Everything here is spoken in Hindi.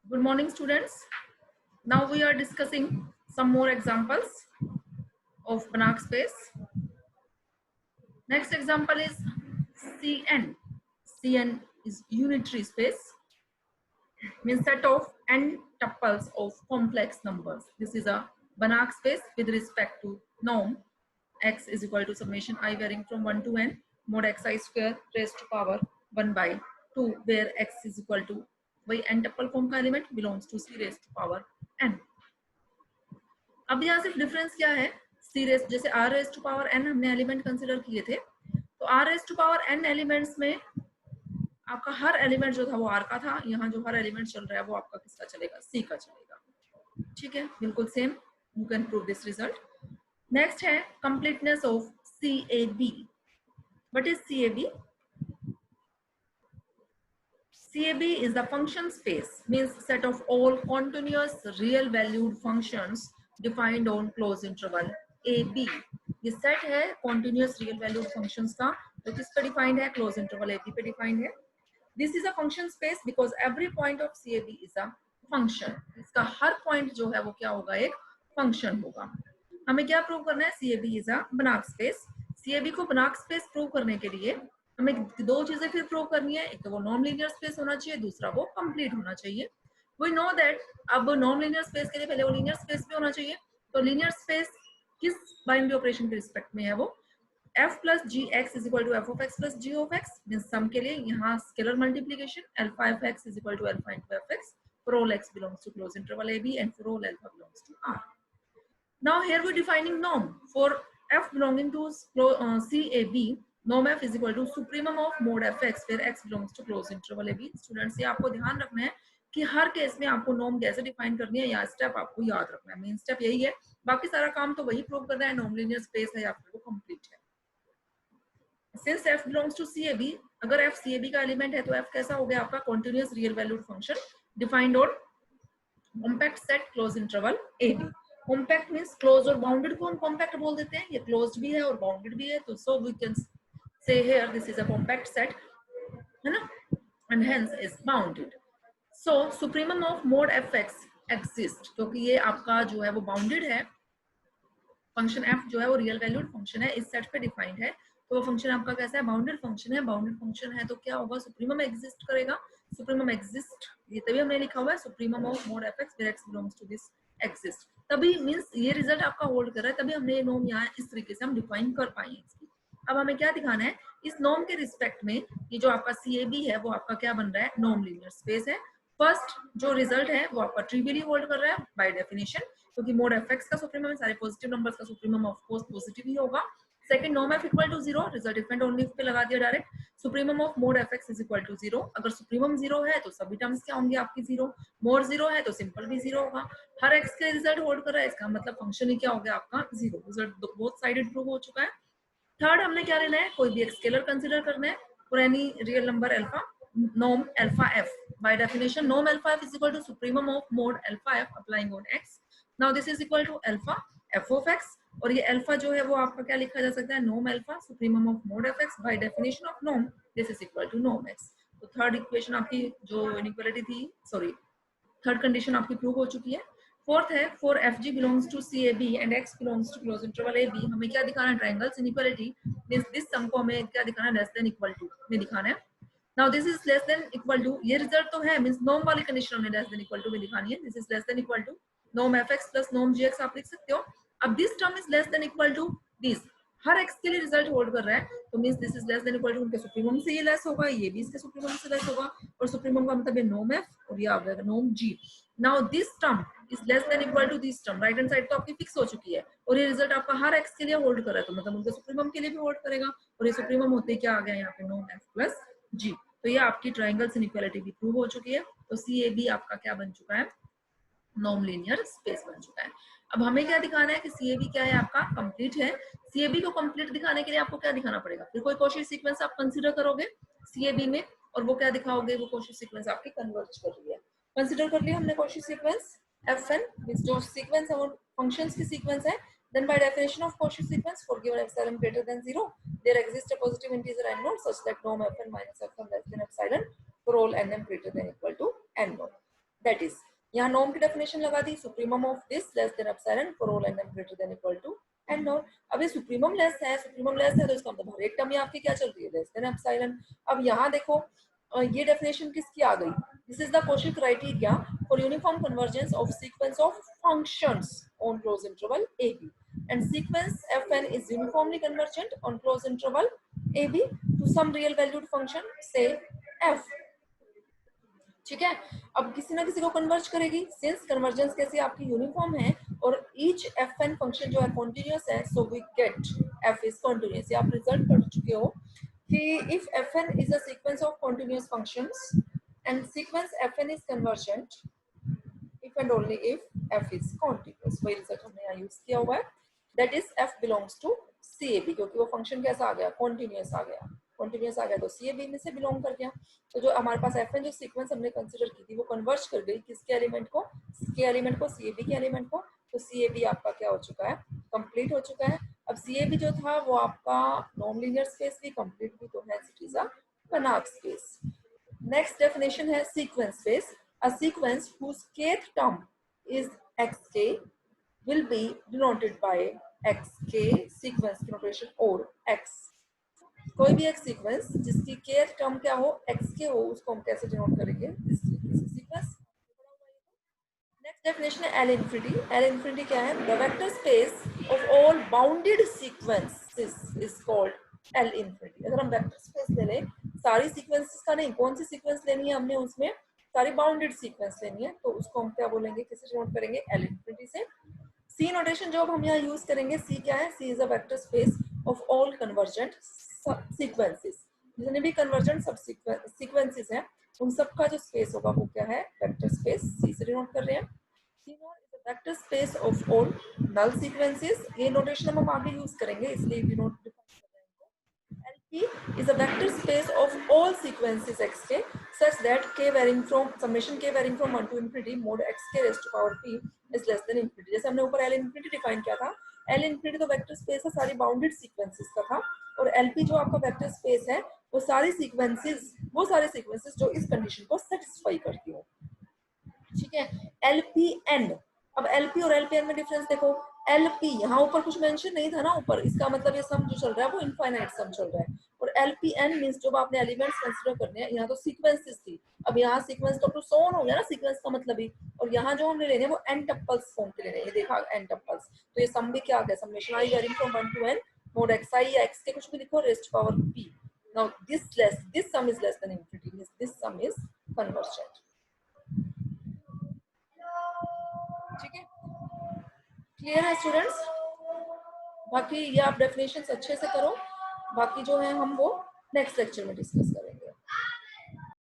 Good morning, students. Now we are discussing some more examples of Banach space. Next example is Cn. Cn is unitary space, means set of n tuples of complex numbers. This is a Banach space with respect to norm x is equal to summation I varying from 1 to n mod xi square raised to power 1 by 2, where x is equal to वही n tuple form का element belongs to c raised to power n. अब यहाँ सिर्फ डिफरेंस क्या है, सी रेस जैसे R raise to power N हमने एलिमेंट कंसिडर किए थे, तो R raise to power N elements में आपका हर एलिमेंट जो था वो आर का था, यहाँ जो हर एलिमेंट चल रहा है वो आपका किसका चलेगा, सी का चलेगा. ठीक है, बिल्कुल same. You can prove this result. Next है completeness of C A B. What is C A B? CAB is the function space, means set of all continuous real valued functions defined on closed interval AB. ये सेट है continuous real valued functions का, जो किस पे डिफाइंड है, closed interval AB पे डिफाइंड है. This is a function space because every point of CAB is a function. इसका हर पॉइंट जो है वो क्या होगा, एक फंक्शन होगा. हमें क्या प्रूव करना है, CAB is a Banach space. CAB को Banach space प्रूव करने के लिए हमें दो चीजें फिर प्रूव करनी है. एक तो वो नॉन लीनियर स्पेस होना चाहिए, दूसरा वो कंप्लीट होना चाहिए. वी नो दैट अब नॉन लीनियर स्पेस के लिए पहले वो लीनियर स्पेस भी होना चाहिए. तो लीनियर स्पेस किस बाइनरी ऑपरेशन के रिस्पेक्ट में है, वो f plus g x is equal to f of x plus g of x. Mean sum के लिए यहाँ scalar multiplication alpha f x is equal to alpha into f x for all x belongs to close interval a b and for all alpha belongs to R. Now here we are defining norm for f belonging to CAB. Norm f is equal to supremum of mod fx where x belongs to closed interval AB. Students, ये आपको ध्यान रखना है कि हर केस में आपको नॉर्म कैसे डिफाइन करनी है, या स्टेप आपको याद रखना है. मेन स्टेप यही है, बाकी सारा काम तो वही प्रूव करना है, नॉर्म लीनियर स्पेस है या फिर वो कंप्लीट है. Since f belongs to CAB, अगर f CAB का एलिमेंट है तो f कैसा हो गया आपका, continuous real valued function defined on compact set close interval AB. Compact means close और बाउंडेड को हम कॉम्पैक्ट बोल देते हैं. ये क्लोज्ड भी है और बाउंडेड भी है, तो so we can say here this is a compact set, है ना, and hence is bounded. So supremum of mod fx exist, क्योंकि ये आपका जो है वो बाउंडेड है. फंक्शन f जो है वो रियल वैल्यूड फंक्शन है, इस सेट पे डिफाइंड है, तो वो फंक्शन आपका कैसा है, बाउंडेड फंक्शन है. बाउंडेड फंक्शन है तो क्या होगा, सुप्रीमम एग्जिस्ट करेगा. सुप्रीमम एग्जिस्ट, ये तभी हमने लिखा हुआ है supremum of mod fx where x belongs to this exist. तभी मींस ये रिजल्ट आपका होल्ड कर रहा है, तभी हमने ये नॉर्म यहाँ इस तरीके से हम डिफाइन कर पाएंगे इसकी. अब हमें क्या दिखाना है, इस नॉर्म के रिस्पेक्ट में ये जो आपका CAB है वो आपका क्या बन रहा है, नॉर्म लीनियर स्पेस है. फर्स्ट जो रिजल्ट है वो आपका ट्रिवियली होल्ड कर रहा है बाय डेफिनेशन, क्योंकि मोड fx का सुप्रीमम है, सारे पॉजिटिव नंबर्स का सुप्रीमम ऑफ कोर्स पॉजिटिव ही होगा. Second, norm f equal to 0, result different only पे लगा दिया direct. Supremum of mod fx is equal to 0. अगर सुप्रीमम 0 है तो सभी टर्म्स क्या होंगे आपकी 0. मोड 0 है तो सिंपल भी 0 होगा. हर x के रिजल्ट होल्ड कर रहा है, इसका मतलब फंक्शन ही क्या हो गया आपका 0. रिजल्ट बोथ साइडेड प्रूव हो चुका है. थर्ड हमने क्या लेना है, कोई भी एक स्केलर कंसीडर करना है for any real number alpha. norm alpha f, by definition norm alpha f is equal to supremum of mod alpha f applying on x. now this is equal to alpha f of x, और ये अल्फा जो है वो आपका क्या लिखा जा सकता है, norm alpha supremum of mod f x. by definition of norm this is equal to norm x. तो थर्ड इक्वेशन आपकी जो इनइक्वालिटी थी, सॉरी थर्ड कंडीशन आपकी प्रूव हो चुकी है. फोर्थ है, for FG belongs to CAB and x belongs to close interval AB, हमें क्या दिखाना है, triangles inequality. Means this sum को हमें क्या दिखाना है, लेस देन इक्वल टू में दिखाना है. Now this is less than equal to, ये रिजल्ट तो है, मींस नॉर्म वाली कंडीशन हमने लेस देन इक्वल टू में दिखानी है. This is less than equal to norm fx plus norm gx आप लिख सकते हो. अब this term is less than equal to this, हर x के लिए रिजल्ट होल्ड कर रहा है, तो means this is less than equal to उनके सुप्रीमम से ये लेस होगा, ये भी इसके सुप्रीमम से लेस होगा, और सुप्रीमम का मतलब है नॉर्म f और ये आ गया norm g. Now this term is less than equal to this term. Right hand side तो आपकी फिक्स हो चुकी है, और ये रिजल्ट आपका हर x के लिए होल्ड कर रहा है, तो मतलब उनके सुप्रीमम के लिए भी होल्ड करेगा, और ये सुप्रीमम होते क्या आ गया यहाँ पे, नॉर्म f प्लस g. तो ये आपकी ट्रायंगल्स इनइक्वालिटी भी प्रूव हो चुकी है. तो CAB आपका क्या बन चुका है, नॉर्म लीनियर स्पेस बन चुका है. अब हमें क्या दिखाना है कि CAB क्या है आपका, कंप्लीट है. CAB को कंप्लीट दिखाने के लिए आपको क्या दिखाना पड़ेगा, फिर कोई कोशी सीक्वेंस आप कंसीडर करोगे CAB में, और वो क्या दिखाओगे, वो कोशी सीक्वेंस आपकी कन्वर्ज कर रही है. कंसीडर कर लिया हमने कोशी सीक्वेंस FN, जो सीक्वेंस है वो फंक्शंस की सीक्वेंस है. Then by definition of Cauchy sequence, for given epsilon greater than 0, there exists a positive integer n naught such that norm fn minus fn less than epsilon for all nm greater than equal to n naught. That is, यहाँ नॉर्म की डेफिनेशन लगा दी, supremum of this less than epsilon for all n m greater than equal to n naught. अब ये सुप्रीमम लेस है तो इसका मतलब हर एक टर्म में आपकी क्या चल रही है, लेस देन एप्सिलॉन। अब यहाँ देखो ये डेफिनेशन किसकी आ गई, this is the Cauchy criteria for uniform convergence of sequence of functions on closed interval AB and sequence fn is uniformly convergent on closed interval AB to some real valued function say f। ठीक है, अब किसी ना किसी को कन्वर्ज करेगी, सिंस कन्वर्जेंस कैसी आपकी यूनिफॉर्म है और ईच एफ एन फंक्शन जो है कॉन्टिन्यूस है, so we get F is continuous. आप रिजल्ट पढ़ चुके हो कि if F N is a sequence of continuous functions and sequence F N is convergent if and only if f is continuous। वही रिजल्ट हमने यहाँ यूज किया हुआ है, that is f belongs to CAB, क्योंकि वो फंक्शन कैसा आ गया, कॉन्टिन्यूस आ गया। कॉन्टिन्यूस आ गया तो CAB में से बिलोंग कर गया। तो जो हमारे पास fn जो सीक्वेंस हमने कंसीडर की थी वो कन्वर्ज कर गई किसके एलिमेंट को, के एलिमेंट को, CAB के एलिमेंट को। तो CAB आपका क्या हो चुका है, कंप्लीट हो चुका है। अब CAB जो था वो आपका नॉन लीनियर स्पेस भी कंप्लीट भी, तो है it is a Banach space. Next definition है sequence space. A sequence whose kth term is xk will be denoted by xk sequence की notation और x। कोई भी एक सीक्वेंस जिसकी kth टर्म क्या हो, xk हो, उसको हम कैसे डिनोट करेंगे, इस सीक्वेंस। नेक्स्ट डेफिनेशन है L infinity। L infinity क्या है, the vector space of all bounded sequences is called L infinity। अगर हम वेक्टर स्पेस ले लें, सारी सीक्वेंसेस का नहीं, कौन सी सीक्वेंस लेनी है हमने, उसमें सारी बाउंडेड सीक्वेंस लेनी है, तो उसको हम क्या बोलेंगे, किसे डिनोट करेंगे, L infinity से। सी नोटेशन जो अब हम यहाँ यूज करेंगे, सी क्या है, C is a vector space of all convergent sequences. जितने भी कन्वर्जेंट सब सीक्वेंसेस हैं उन सबका जो स्पेस होगा वो क्या है, वेक्टर स्पेस, सी से डिनोट कर रहे हैं। C naught is a vector space of all null sequences. ये नोटेशन हम आगे यूज करेंगे, इसलिए denote LP is a vector space of all sequences xk such that k varying from summation k varying from 1 to infinity mod xk raised to power p is less than infinity। जैसे हमने ऊपर L infinity डिफाइन किया था, L infinity तो वेक्टर स्पेस है सारी बाउंडेड सीक्वेंसेस का था, और LP जो आपका वेक्टर स्पेस है वो सारे सीक्वेंसेस जो इस कंडीशन को सेटिस्फाई करती हो। ठीक है, LPN। अब LP और LPN में डिफरेंस देखो, LP यहाँ ऊपर कुछ मेंशन नहीं था ना ऊपर, इसका मतलब ये सम जो चल रहा है वो इनफाइनाइट सम चल रहा है। और LPN मींस जब आपने एलिमेंट्स कंसीडर करने हैं, यहाँ तो सीक्वेंसेस थी, अब यहाँ सीक्वेंस तो सो ऑन हो गया ना सीक्वेंस का मतलब ही, और यहाँ जो हमने लेने हैं वो n टप्पल्स फॉर्म के लेने हैं, ये देखा n टप्पल्स, तो ये सम भी क्या आ गया, summation I varying from 1 to n mod xi या x के कुछ भी लिखो rest power p। Now this sum is less than infinity, means this sum is convergent। ठीक है, क्लियर है स्टूडेंट्स। बाकी ये आप डेफिनेशंस अच्छे से करो, बाकी जो है हम वो नेक्स्ट लेक्चर में डिस्कस करेंगे।